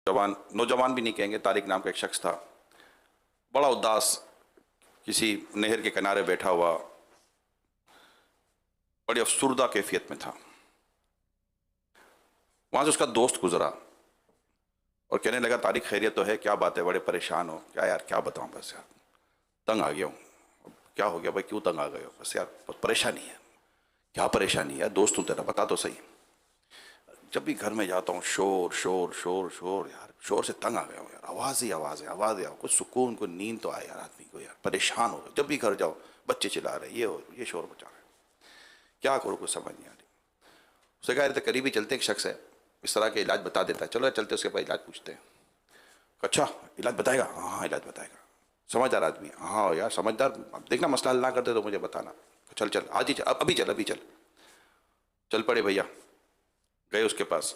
नौजवान भी नहीं कहेंगे, तारिक नाम का एक शख्स था, बड़ा उदास किसी नहर के किनारे बैठा हुआ, बड़ी अफसुर्दा कैफियत में था। वहां से उसका दोस्त गुजरा और कहने लगा, तारिक खैरियत तो है? क्या बात है, बड़े परेशान हो? क्या यार, क्या बताऊं, बस यार तंग आ गया हूं। क्या हो गया भाई, क्यों तंग आ गए हो? बस यार बहुत परेशानी है। क्या परेशानी है? दोस्त हूं तेरा, बता तो सही। जब भी घर में जाता हूँ शोर शोर शोर शोर, यार शोर से तंग आ गया हूँ यार, आवाज ही आवाज है, आवाज है, कुछ सुकून को नींद तो आए यार आदमी को, यार परेशान हो गया। जब भी घर जाओ बच्चे चिल्ला रहे, ये शोर मचा रहे, क्या करो कुछ समझ नहीं आ रही। उससे कह रहे थे करीबी चलते, एक शख्स है इस तरह के इलाज बता देता है, चलो चलते उसके पास इलाज पूछते हैं। अच्छा इलाज बताएगा? हाँ हाँ इलाज बताएगा। समझदार आदमी, हाँ यार समझदार, अब देखना मसला हल ना करते तो मुझे बताना। चल चल आज ही चल, अभी चल अभी चल। चल पड़े भैया, गए उसके पास,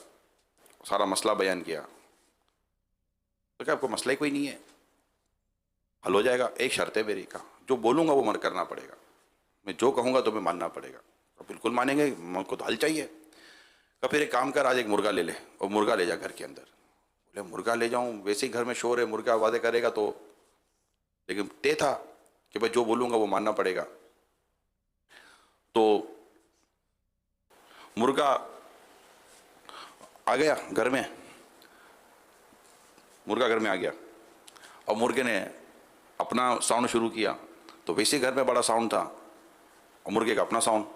सारा मसला बयान किया। तो क्या आपको मसला ही कोई नहीं है, हल हो जाएगा, एक शर्त है मेरी। का जो बोलूंगा वो मन करना पड़ेगा, मैं जो कहूंगा तो मैं मानना पड़ेगा। तो बिल्कुल मानेंगे, मुझको तो हल चाहिए। तो फिर एक काम कर, आज एक मुर्गा ले ले और मुर्गा ले जा घर के अंदर। बोले मुर्गा ले जाऊं, वैसे ही घर में शोर है, मुर्गा वादे करेगा तो, लेकिन तय था कि भाई जो बोलूंगा वो मानना पड़ेगा। तो मुर्गा आ गया घर में, मुर्गा घर में आ गया और मुर्गे ने अपना साउंड शुरू किया, तो वैसे घर में बड़ा साउंड था और मुर्गे का अपना साउंड।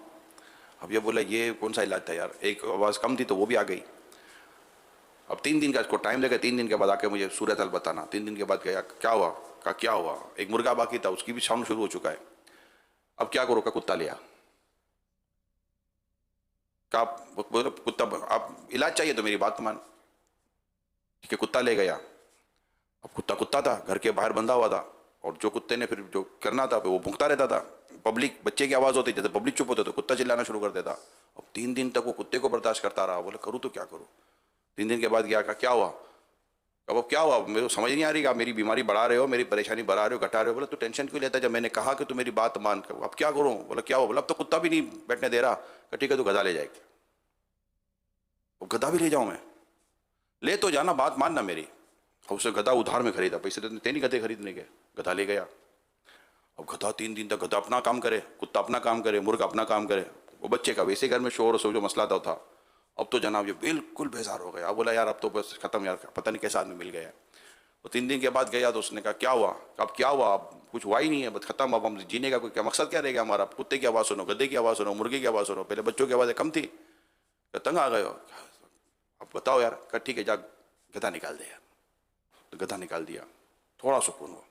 अब ये बोला ये कौन सा इलाज था यार, एक आवाज़ कम थी तो वो भी आ गई। अब 3 दिन का इसको टाइम देगा, 3 दिन के बाद आके मुझे सूरत हाल बताना। 3 दिन के बाद गया, क्या हुआ? का क्या हुआ? एक मुर्गा बाकी था, उसकी भी साउंड शुरू हो चुका है, अब क्या करो? का कुत्ता लिया। का कुत्ता, आप इलाज चाहिए तो मेरी बात मान। ठीक है, कुत्ता ले गया। अब कुत्ता कुत्ता था, घर के बाहर बंधा हुआ था, और जो कुत्ते ने फिर जो करना था वो भुगता रहता था। पब्लिक, बच्चे की आवाज़ होती, जैसे पब्लिक चुप होते तो कुत्ता चिल्लाना शुरू कर देता। अब 3 दिन तक वो कुत्ते को बर्दाश्त करता रहा। बोले करूँ तो क्या करूँ? 3 दिन के बाद गया, कहा क्या हुआ? अब क्या हुआ? मेरे को समझ नहीं आ रही। कहा मेरी बीमारी बढ़ा रहे हो, मेरी परेशानी बढ़ा रहे हो, घटा रहे हो। बोला तू टेंशन क्यों लेता, जब मैंने कहा कि तू मेरी बात मान कर, अब क्या करूँ? बोला क्या हुआ? बोला अब तो कुत्ता भी नहीं बैठने दे रहा। कहा ठीक है तू गधा ले जाएगी। अब गधा भी ले जाऊँ मैं? ले तो जाना, बात मानना मेरी। और उसे गधा उधार में खरीदा, पैसे तो थे नहीं गधे खरीदने के, गधा ले गया। अब गधा 3 दिन तक, गधा अपना काम करे, कुत्ता अपना काम करे, मुर्गा अपना काम करे, वो बच्चे का वैसे घर में शोर जो मसला था। अब तो जनाब ये बिल्कुल बेजार हो गया। अब बोला यार अब तो बस खत्म यार, पता नहीं कैसा आदमी मिल गया। तो 3 दिन के बाद गया तो उसने कहा क्या हुआ? अब क्या हुआ? अब कुछ हुआ ही नहीं है, बस खत्म। अब हम जीने का कोई क्या मकसद क्या रहेगा हमारा? कुत्ते की आवाज़ सुनो, गधे की आवाज़ सुनो, मुर्गे की आवाज़ सुनो, पहले बच्चों की आवाज़ें कम थी, तंग आ गए हो। अब बताओ यार। कहा ठीक है जा गधा निकाल दे यार। तो गधा निकाल दिया, थोड़ा सुकून हुआ।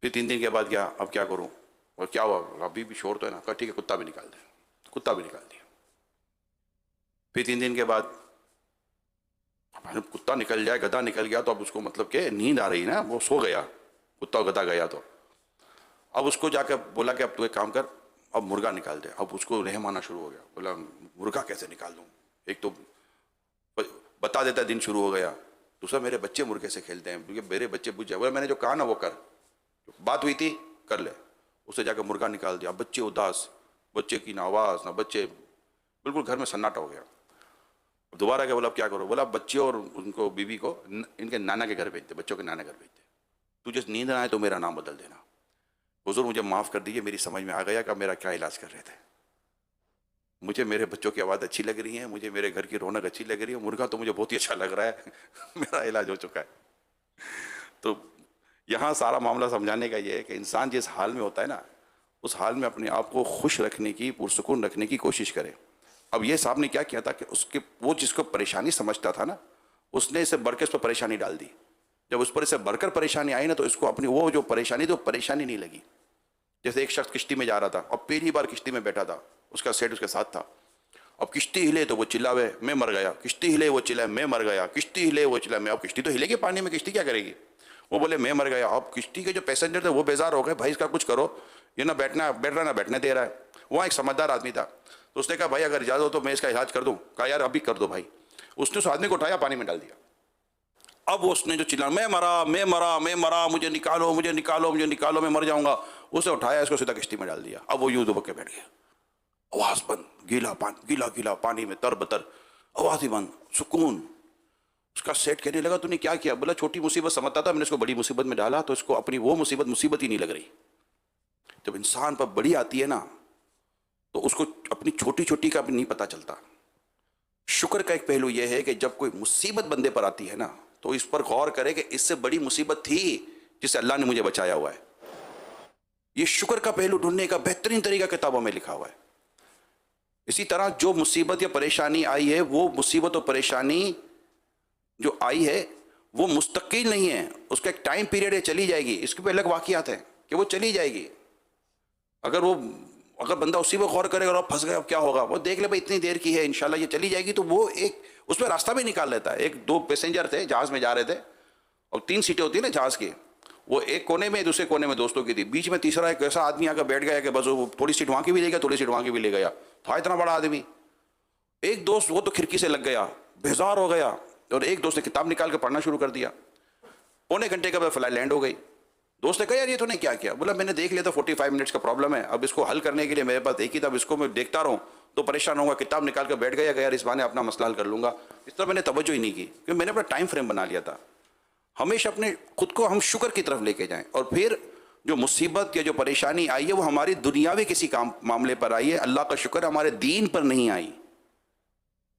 फिर 3 दिन के बाद गया, अब क्या करूं? और क्या हुआ? अभी भी शोर तो है ना। कहा ठीक है कुत्ता भी निकाल दे। कुत्ता भी निकाल दिया। फिर 3 दिन के बाद अब कुत्ता निकल जाए, गधा निकल गया तो अब उसको मतलब कि नींद आ रही ना, वो सो गया, कुत्ता और गधा गया। तो अब उसको जाकर बोला कि अब तू एक काम कर, अब मुर्गा निकाल दे। अब उसको रहम आना शुरू हो गया। बोला मुर्गा कैसे निकाल दूं? एक तो बता देता, दिन शुरू हो गया। दूसरा मेरे बच्चे मुर्गे से खेलते हैं, क्योंकि मेरे बच्चे बुझ जाए। बोला मैंने जो कहा ना वो कर, बात हुई थी कर ले। उसे जाकर मुर्गा निकाल दिया। बच्चे उदास, बच्चे की ना आवाज़ ना बच्चे, बिल्कुल घर में सन्नाटा हो गया। दोबारा क्या? बोला अब क्या करो? बोला बच्चे और उनको बीवी को इनके नाना के घर भेजते, बच्चों के नाना घर भेजते। तुझे नींद ना आए तो मेरा नाम बदल देना। हुजूर मुझे माफ़ कर दीजिए, मेरी समझ में आ गया कि मेरा क्या इलाज कर रहे थे। मुझे मेरे बच्चों की आवाज़ अच्छी लग रही है, मुझे मेरे घर की रौनक अच्छी लग रही है, मुर्गा तो मुझे बहुत ही अच्छा लग रहा है मेरा इलाज हो चुका है। तो यहाँ सारा मामला समझाने का ये है कि इंसान जिस हाल में होता है ना, उस हाल में अपने आप को खुश रखने की, पुरसुकून रखने की कोशिश करे। अब ये साहब ने क्या किया था कि उसके, वो जिसको परेशानी समझता था ना, उसने इसे बढ़ के उस पर परेशानी डाल दी। जब उस पर इसे बढ़कर परेशानी आई ना, तो इसको अपनी वो जो परेशानी थी वो परेशानी नहीं लगी। जैसे एक शख्स किश्ती में जा रहा था और पहली बार किश्ती में बैठा था, उसका सेठ उसके साथ था। अब किश्ती हिले तो वो चिल्लावे मैं मर गया, किश्ती हिले वो चिल्लाए मैं मर गया, किश्ती हिले वो चिल्लाए मैं। अब किश्ती तो हिलेगी पानी में, किश्ती क्या करेगी? वो बोले मैं मर गया। अब किश्ती के जो पैसेंजर थे वो बेजार हो गए, भाई इसका कुछ करो, ये ना बैठना बैठ रहा ना बैठने दे रहा है। वहाँ एक समझदार आदमी था, तो उसने कहा भाई अगर इजाज़त हो तो मैं इसका इलाज कर दूँ। कहा यार अभी कर दो भाई। उसने उस आदमी को उठाया, पानी में डाल दिया। अब उसने जो चिल्ला मैं मरा मैं मरा मैं मरा, मुझे निकालो मुझे निकालो मुझे निकालो, मैं मर जाऊंगा, उसे उठाया, इसको सीधा किश्ती में डाल दिया। अब वो यूं दुबक के बैठ गया, आवाज़ बंद, गीला पानी, गीला गीला पानी में तरबतर, आवाज़ ही बंद, सुकून। उसका सेठ कहने लगा तूने क्या किया? बोला छोटी मुसीबत समझता था, मैंने इसको बड़ी मुसीबत में डाला तो इसको अपनी वो मुसीबत ही नहीं लग रही। जब इंसान पर बड़ी आती है ना तो उसको अपनी छोटी छोटी का भी नहीं पता चलता। शुक्र का एक पहलू यह है कि जब कोई मुसीबत बंदे पर आती है ना तो इस पर गौर करे कि इससे बड़ी मुसीबत थी जिससे अल्लाह ने मुझे बचाया हुआ है। ये शुक्र का पहलू ढूंढने का बेहतरीन तरीका किताबों में लिखा हुआ है। इसी तरह जो मुसीबत या परेशानी आई है, वो मुसीबत और परेशानी जो आई है वो मुस्तकिल नहीं है, उसका एक टाइम पीरियड है, चली जाएगी। इसके भी अलग वाक़ियात हैं कि वो चली जाएगी। अगर बंदा उसी पर गौर करेगा और फंस गया अब क्या होगा, वो देख ले भाई इतनी देर की है, इंशाल्लाह ये चली जाएगी, तो वो एक उसमें रास्ता भी निकाल लेता है। एक दो पैसेंजर थे, जहाज़ में जा रहे थे और 3 सीटें होती है ना जहाज़ की, वो एक कोने में दूसरे कोने में दोस्तों की थी, बीच में तीसरा एक ऐसा आदमी आकर बैठ गया कि बस वो थोड़ी सीट वहाँ की भी ले गया, थोड़ी सीट वहाँ की भी ले गया। था इतना बड़ा आदमी। एक दोस्त वो तो खिड़की से लग गया, बेजार हो गया, और एक दोस्त ने किताब निकाल कर पढ़ना शुरू कर दिया। पौने घंटे के बाद फ्लाइट लैंड हो गई। दोस्त ने कहा यार ये तूने क्या किया? बोला मैंने देख लिया था 45 मिनट्स का प्रॉब्लम है, अब इसको हल करने के लिए मेरे पास एक ही था, अब इसको मैं देखता रहूँ तो परेशान होऊंगा। किताब निकाल कर बैठ गया कि यार इस बहाने अपना मसला हल कर लूँगा। इस तरह मैंने तवज्जो ही नहीं की, क्योंकि मैंने अपना टाइम फ्रेम बना लिया था। हमेशा अपने खुद को हम शुक्र की तरफ लेके जाएं, और फिर जो मुसीबत या जो परेशानी आई है वो हमारी दुनियावी किसी काम मामले पर आई है, अल्लाह का शुक्र हमारे दीन पर नहीं आई।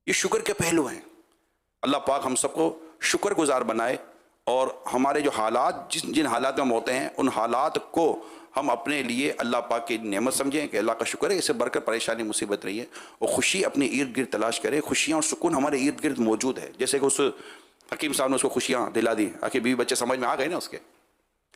ये शुक्र के पहलू हैं। अल्लाह पाक हम सबको शुक्र गुजार बनाए और हमारे जो हालात जिन हालात में हम होते हैं उन हालात को हम अपने लिए अल्लाह पाक की नेमत समझें कि अल्लाह का शुक्र है, इससे बढ़कर परेशानी मुसीबत रही है, और खुशी अपने इर्द गिर्द तलाश करें। खुशियाँ और सुकून हमारे इर्द गिर्द मौजूद है। जैसे कि उस हकीम साहब ने उसको खुशियाँ दिला दी, आखिर बीवी बच्चे समझ में आ गए ना उसके।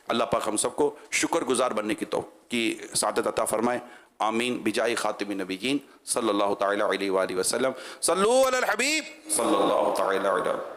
अल्लाह पाक हम सबको शुक्र गुजार बनने की सादत अता फरमाए। आमीन बिजाई खातिमिन नबीयीन सल्लल्लाहु तआला अलैहि वसल्लम। सल्लू अलल हबीब सल्लल्लाहु तआला अलैहि